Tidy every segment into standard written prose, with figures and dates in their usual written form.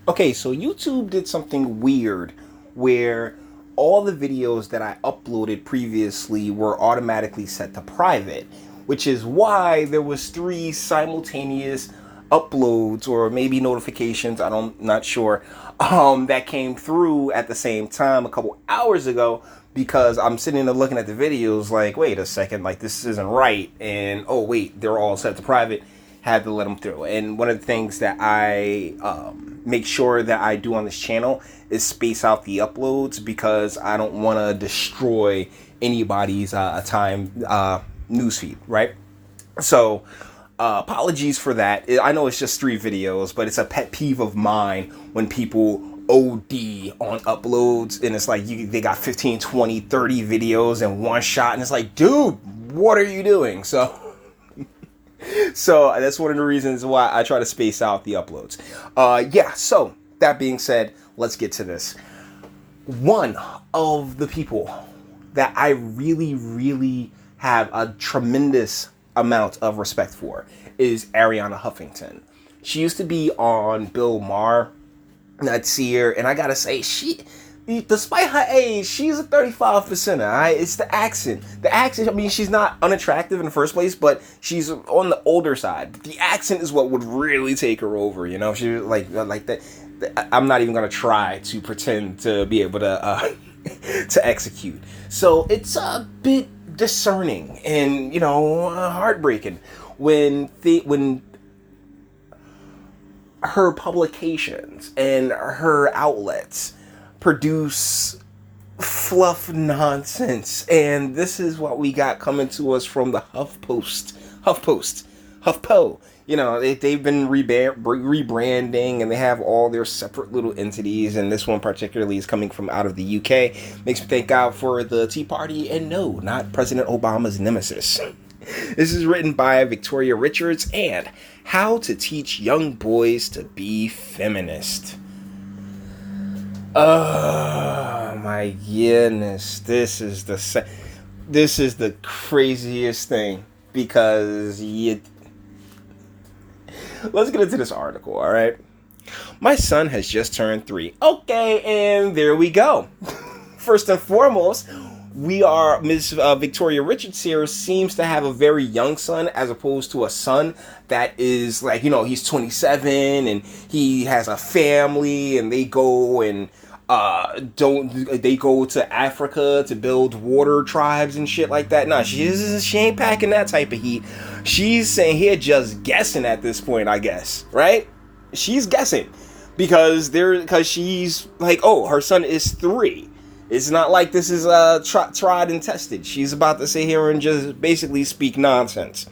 Okay, so YouTube did something weird where all the videos that I uploaded previously were automatically set to private, which is why there was three simultaneous uploads or maybe notifications, not sure, that came through at the same time a couple hours ago because I'm sitting there looking at the videos like, wait a second, like this isn't right, and oh wait, they're all set to private. Had to let them through. And one of the things that I make sure that I do on this channel is space out the uploads because I don't want to destroy anybody's time newsfeed, right? So apologies for that. I know it's just three videos, but it's a pet peeve of mine when people OD on uploads and it's like they got 15, 20, 30 videos in one shot and it's like, dude, what are you doing? So that's one of the reasons why I try to space out the uploads. Yeah, so that being said, let's get to this. One of the people that I really, really have a tremendous amount of respect for is Ariana Huffington. She used to be on Bill Maher, not Seer, and I gotta say, despite her age, she's a 35%. Alright, it's the accent. The accent. I mean, she's not unattractive in the first place, but she's on the older side. The accent is what would really take her over. You know, she like that. I'm not even gonna try to pretend to be able to to execute. So it's a bit discerning and heartbreaking when her publications and her outlets produce fluff nonsense, and this is what we got coming to us from the HuffPo. They've been rebranding, and they have all their separate little entities, and this one particularly is coming from out of the UK. Makes me thank God for the Tea Party, and no, not President Obama's nemesis. This is written by Victoria Richards, and How to Teach Young Boys to Be Feminist. Oh my goodness, this is the craziest thing because let's get into this article, all right? My son has just turned 3. Okay, and there we go. First and foremost, Ms. Victoria Richards here seems to have a very young son as opposed to a son that is like, he's 27 and he has a family and they go and they go to Africa to build water tribes and shit like that. No, she ain't packing that type of heat. She's saying here just guessing at this point, I guess, right? She's guessing because she's like, oh, her son is 3. It's not like this is tried and tested. She's about to sit here and just basically speak nonsense.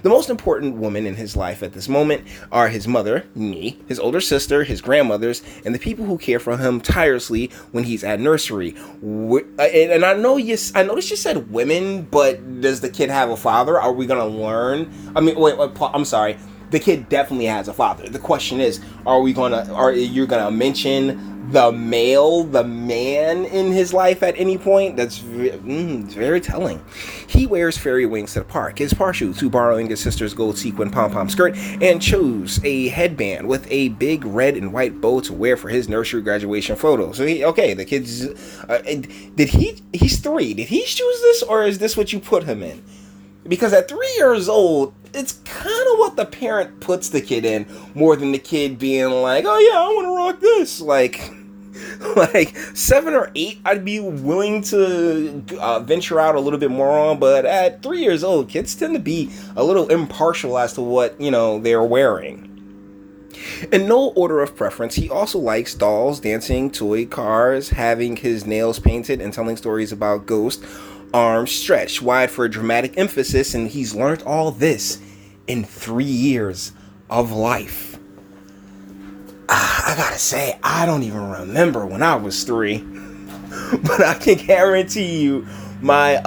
The most important woman in his life at this moment are his mother, me, his older sister, his grandmothers, and the people who care for him tirelessly when he's at nursery. And I noticed you said women, but does the kid have a father? Are we gonna learn? I mean, wait, I'm sorry. The kid definitely has a father. The question is, are you gonna mention the man in his life at any point? That's very telling. He wears fairy wings to the park, his parachute to borrowing his sister's gold sequin pom-pom skirt, and chose a headband with a big red and white bow to wear for his nursery graduation photo. So the kid's he's 3. Did he choose this, or is this what you put him in? Because at 3 years old, it's kind of what the parent puts the kid in more than the kid being like, oh yeah, I want to rock this. Like 7 or 8, I'd be willing to venture out a little bit more on. But at 3 years old, kids tend to be a little impartial as to what, they're wearing. In no order of preference, he also likes dolls, dancing, toy cars, having his nails painted, and telling stories about ghosts. Arms stretched wide for a dramatic emphasis, and he's learned all this in 3 years of life. I gotta say, I don't even remember when I was 3, but I can guarantee you my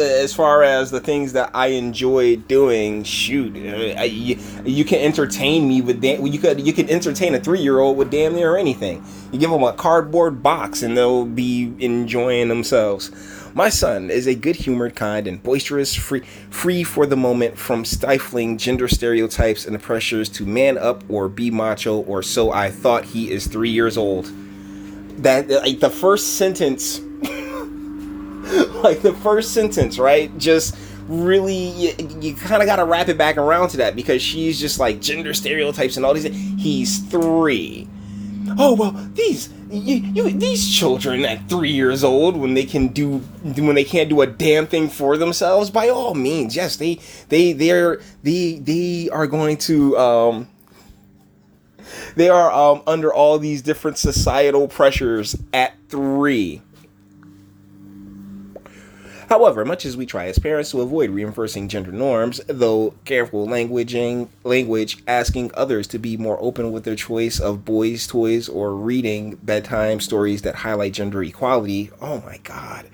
as far as the things that I enjoy doing, shoot, you can entertain me with you can entertain a 3-year-old with damn near anything. You give them a cardboard box and they'll be enjoying themselves. My son is a good-humored, kind, and boisterous, free for the moment from stifling gender stereotypes and the pressures to man up or be macho, or so I thought. He is 3 years old. That, like, the first sentence, right? Just really, you kind of got to wrap it back around to that, because she's just like gender stereotypes and all these. He's 3. Oh well, these children at 3 years old, when they can't do a damn thing for themselves, by all means, yes, they are going to they are under all these different societal pressures at 3. However, much as we try as parents to avoid reinforcing gender norms, though careful language asking others to be more open with their choice of boys' toys or reading bedtime stories that highlight gender equality, oh my God,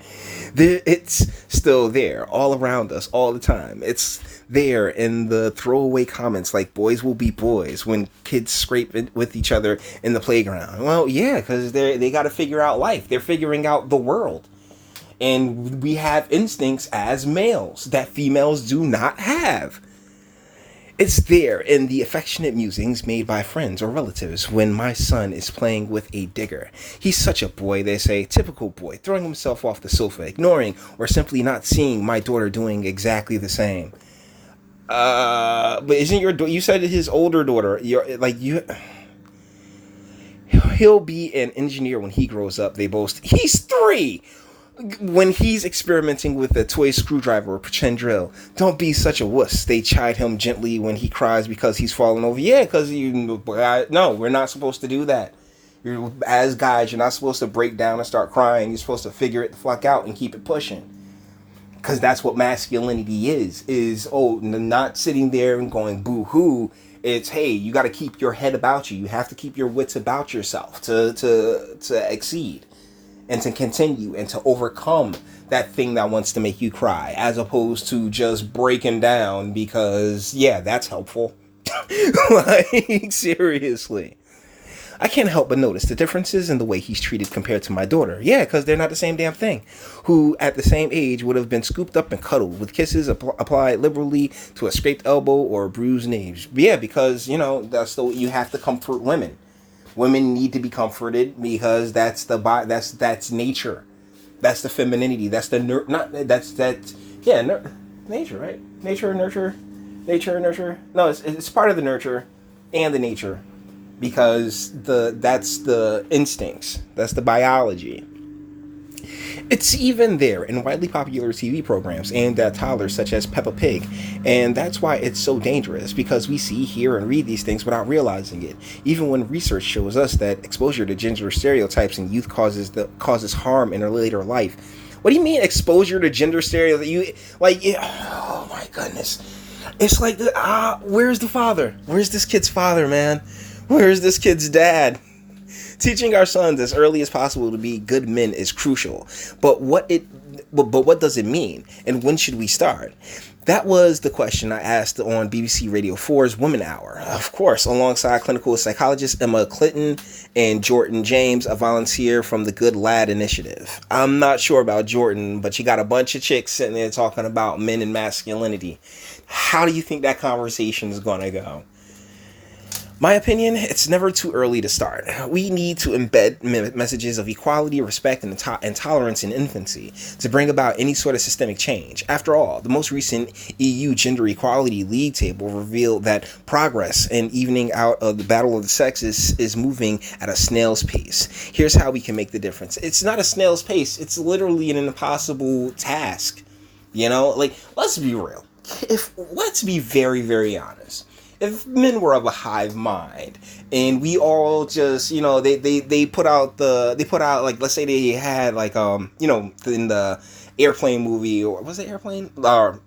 it's still there, all around us, all the time. It's there in the throwaway comments like "boys will be boys" when kids scrape with each other in the playground. Well, yeah, because they got to figure out life. They're figuring out the world. And we have instincts as males that females do not have. It's there in the affectionate musings made by friends or relatives when my son is playing with a digger. He's such a boy, they say, typical boy, throwing himself off the sofa, ignoring or simply not seeing my daughter doing exactly the same. But isn't you said his older daughter, he'll be an engineer when he grows up, they boast. He's 3! When he's experimenting with a toy screwdriver or pretend drill, don't be such a wuss. They chide him gently when he cries because he's fallen over. Yeah, because no, we're not supposed to do that. As guys, you're not supposed to break down and start crying. You're supposed to figure it the fuck out and keep it pushing. Because that's what masculinity is not sitting there and going boo-hoo. It's, hey, you got to keep your head about you. You have to keep your wits about yourself to exceed. And to continue and to overcome that thing that wants to make you cry, as opposed to just breaking down because, yeah, that's helpful. Like, seriously. I can't help but notice the differences in the way he's treated compared to my daughter. Yeah, because they're not the same damn thing. Who, at the same age, would have been scooped up and cuddled with kisses applied liberally to a scraped elbow or a bruised knee. Yeah, because, you have to comfort women. Women need to be comforted because that's nature. That's the femininity. That's the nature, right? Nature, nurture. No, it's part of the nurture and the nature, because that's the instincts. That's the biology. It's even there in widely popular TV programs aimed at toddlers such as Peppa Pig, and that's why it's so dangerous, because we see, hear, and read these things without realizing it, even when research shows us that exposure to gender stereotypes in youth causes harm in their later life. What do you mean exposure to gender stereotypes? Oh my goodness. It's like, where's the father? Where's this kid's father, man? Where's this kid's dad? Teaching our sons as early as possible to be good men is crucial. But what does it mean? And when should we start? That was the question I asked on BBC Radio 4's Woman Hour. Of course, alongside clinical psychologist Emma Clinton and Jordan James, a volunteer from the Good Lad Initiative. I'm not sure about Jordan, but you got a bunch of chicks sitting there talking about men and masculinity. How do you think that conversation is going to go? My opinion, it's never too early to start. We need to embed messages of equality, respect, and tolerance in infancy to bring about any sort of systemic change. After all, the most recent EU Gender Equality League table revealed that progress in evening out of the battle of the sexes is moving at a snail's pace. Here's how we can make the difference. It's not a snail's pace. It's literally an impossible task. Let's be real. Let's be very, very honest. If men were of a hive mind and we all just, they put out like, let's say they had like, in the Airplane movie, or was it Airplane? Or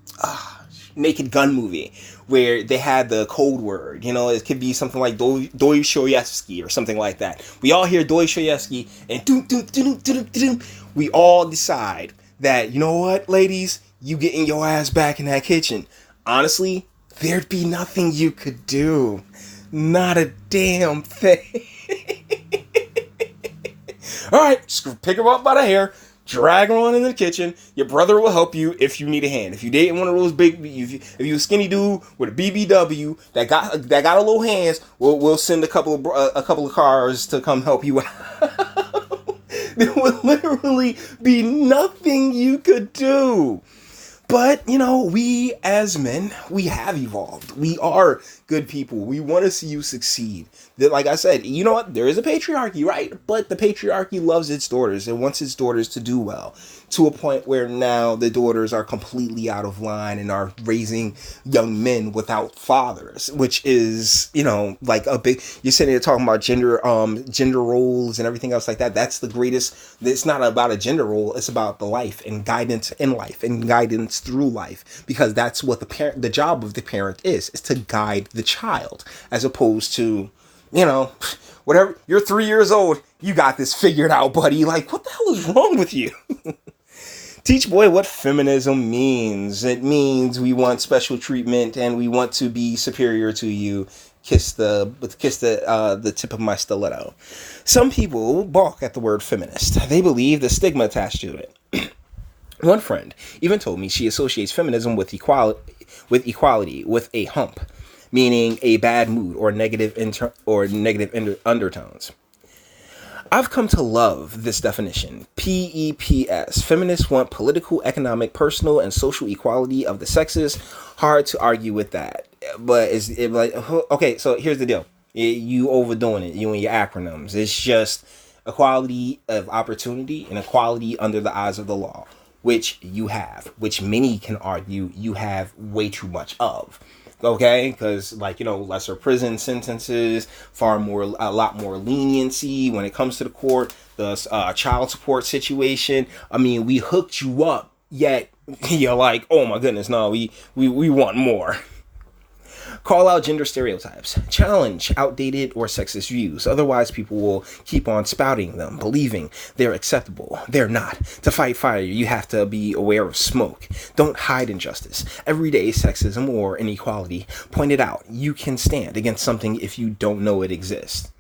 Naked Gun movie, where they had the code word, it could be something like Dostoevsky or something like that. We all hear Dostoevsky and we all decide that, you know what, ladies, you getting your ass back in that kitchen. Honestly, there'd be nothing you could do. Not a damn thing. All right, just pick her up by the hair. drag her on in the kitchen. Your brother will help you if you need a hand. If you dating one of those big, if you a skinny dude with a BBW that got a little hands, we'll send a couple of cars to come help you out. There would literally be nothing you could do. But, we as men, we have evolved. We are good people. We want to see you succeed. Like I said, you know what? There is a patriarchy, right? But the patriarchy loves its daughters and wants its daughters to do well, to a point where now the daughters are completely out of line and are raising young men without fathers, which is, like a big, you're sitting there talking about gender roles and everything else like that. That's the greatest. It's not about a gender role. It's about the life and guidance in life and guidance through life, because that's what the job of the parent is to guide the child, as opposed to, whatever, you're 3 years old, you got this figured out, buddy. Like, what the hell is wrong with you? Teach boy what feminism means. It means we want special treatment and we want to be superior to you. Kiss the tip of my stiletto. Some people balk at the word feminist. They believe the stigma attached to it. One friend even told me she associates feminism with equality with a hump, meaning a bad mood or negative undertones. I've come to love this definition. PEPS. Feminists want political, economic, personal, and social equality of the sexes. Hard to argue with that. But okay, so here's the deal. You overdoing it, you and your acronyms. It's just equality of opportunity and equality under the eyes of the law, which you have, which many can argue you have way too much of. Okay, because lesser prison sentences, a lot more leniency when it comes to the court, the child support situation. I mean, we hooked you up, yet you're like, oh my goodness, no, we want more. Call out gender stereotypes. Challenge outdated or sexist views. Otherwise, people will keep on spouting them, believing they're acceptable. They're not. To fight fire, you have to be aware of smoke. Don't hide injustice. Everyday sexism or inequality. Point it out. You can stand against something if you don't know it exists.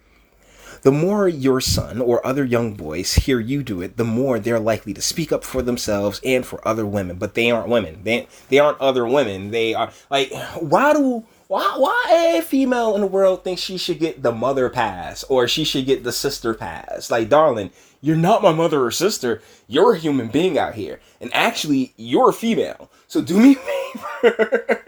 The more your son or other young boys hear you do it, the more they're likely to speak up for themselves and for other women. But they aren't women. They aren't other women. They are like, why a female in the world thinks she should get the mother pass or she should get the sister pass? Like, darling, you're not my mother or sister. You're a human being out here. And actually, you're a female. So do me a favor.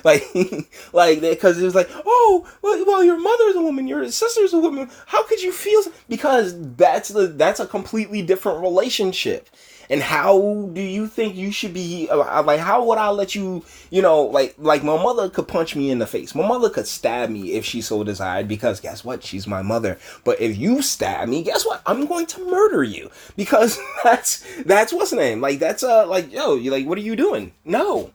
Because it was like, oh, well, your mother's a woman, your sister's a woman. How could you feel? Because that's a completely different relationship. And how do you think you should be? Like, how would I let you? Like my mother could punch me in the face. My mother could stab me if she so desired. Because guess what? She's my mother. But if you stab me, guess what? I'm going to murder you. Because that's what's the name? Like that's like, yo, you like, what are you doing? No.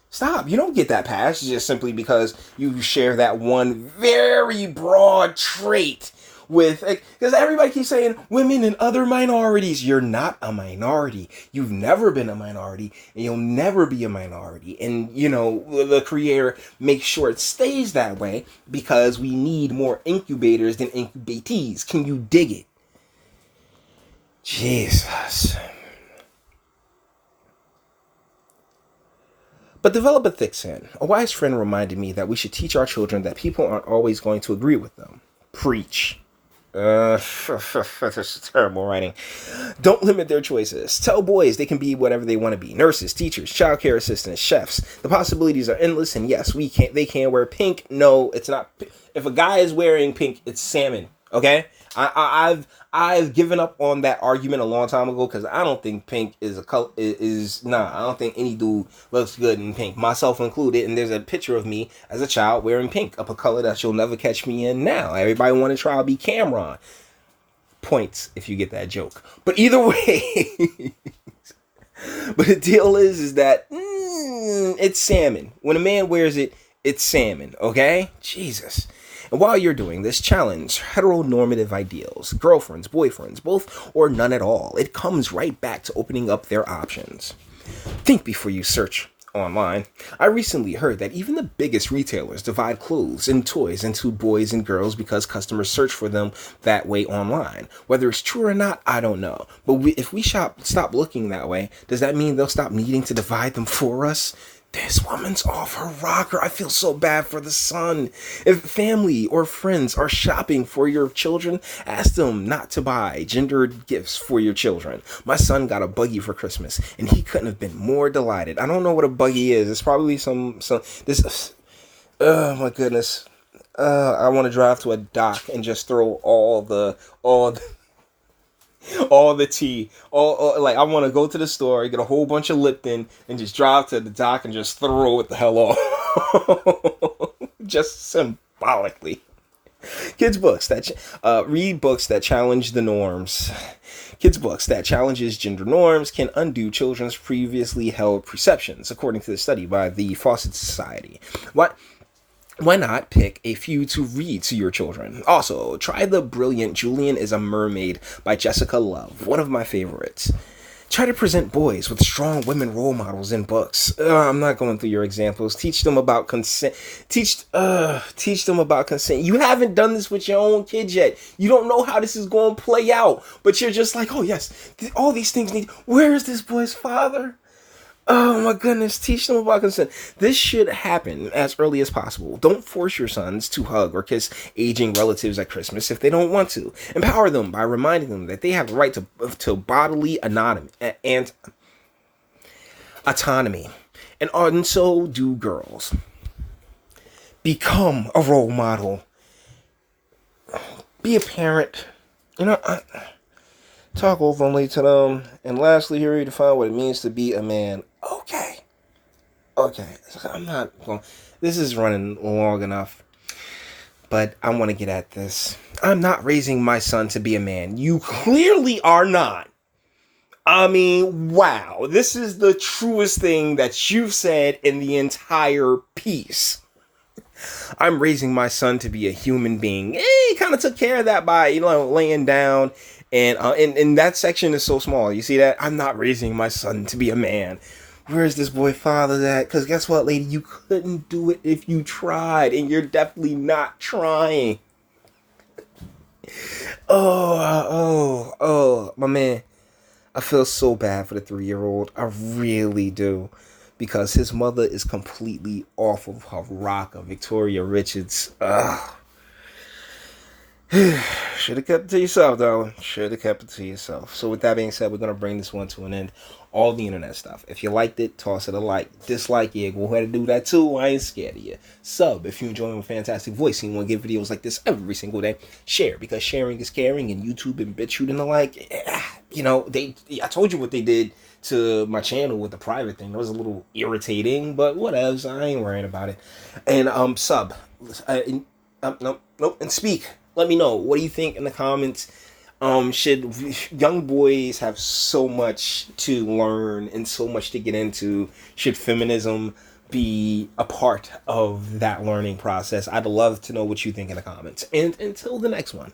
Stop. You don't get that pass just simply because you share that one very broad trait with, because everybody keeps saying women and other minorities. You're not a minority. You've never been a minority and you'll never be a minority. And, the creator makes sure it stays that way because we need more incubators than incubatees. Can you dig it? Jesus. But develop a thick skin. A wise friend reminded me that we should teach our children that people aren't always going to agree with them. Preach. That's terrible writing. Don't limit their choices. Tell boys they can be whatever they want to be. Nurses, teachers, childcare assistants, chefs. The possibilities are endless, and yes, they can wear pink. No, it's not. If a guy is wearing pink, it's salmon. Okay? I've given up on that argument a long time ago because I don't think pink is a color. I don't think any dude looks good in pink, myself included. And there's a picture of me as a child wearing pink, of a color that you'll never catch me in now. Everybody want to try to be Cameron. Points if you get that joke. But either way, but the deal is that it's salmon. When a man wears it, it's salmon. Okay, Jesus. And while you're doing this, challenge heteronormative ideals, girlfriends, boyfriends, both or none at all. It comes right back to opening up their options. Think before you search online. I recently heard that even the biggest retailers divide clothes and toys into boys and girls because customers search for them that way online. Whether it's true or not, I don't know. But if we stop looking that way, does that mean they'll stop needing to divide them for us? This woman's off her rocker. I feel so bad for the son. If family or friends are shopping for your children, ask them not to buy gendered gifts for your children. My son got a buggy for Christmas, and he couldn't have been more delighted. I don't know what a buggy is. It's probably some this. Oh my goodness. I want to drive to a dock and just throw all the tea, all like I want to go to the store, get a whole bunch of Lipton, and just drive to the dock and just throw it the hell off, just symbolically. Kids books that read books that challenge the norms. Kids books that challenges gender norms can undo children's previously held perceptions, according to the study by the Fawcett Society. Why not pick a few to read to your children? Also, try the brilliant Julian is a Mermaid by Jessica Love, one of my favorites. Try to present boys with strong women role models in books. I'm not going through your examples. Teach them about consent. Teach them about consent. You haven't done this with your own kids yet. You don't know how this is going to play out. But you're just like, oh yes, all these things need. Where is this boy's father? Oh my goodness, teach them about consent. This should happen as early as possible. Don't force your sons to hug or kiss aging relatives at Christmas if they don't want to. Empower them by reminding them that they have the right to bodily autonomy and autonomy. And so do girls. Become a role model. Be a parent. Talk openly to them. And lastly, here you define what it means to be a man. Okay. I'm not going. This is running long enough. But I want to get at this. I'm not raising my son to be a man. You clearly are not. I mean, wow. This is the truest thing that you've said in the entire piece. I'm raising my son to be a human being. He kind of took care of that by, laying down. And that section is so small. You see that? I'm not raising my son to be a man. Where's this boy father at? Because guess what, lady? You couldn't do it if you tried. And you're definitely not trying. Oh, my man. I feel so bad for the 3-year-old. I really do. Because his mother is completely off of her rocker. Victoria Richards. Should have kept it to yourself, darling. Should have kept it to yourself. So with that being said, we're going to bring this one to an end. All the internet stuff. If you liked it, toss it a like. Dislike it, go ahead and do that too. I ain't scared of you. Sub if you enjoy my fantastic voice and you want to get videos like this every single day. Share, because sharing is caring, and YouTube and BitChute and the like. I told you what they did to my channel with the private thing. That was a little irritating, but whatever. I ain't worrying about it. And sub. Nope. And speak. Let me know. What do you think in the comments? Should young boys have so much to learn and so much to get into? Should feminism be a part of that learning process? I'd love to know what you think in the comments. And until the next one.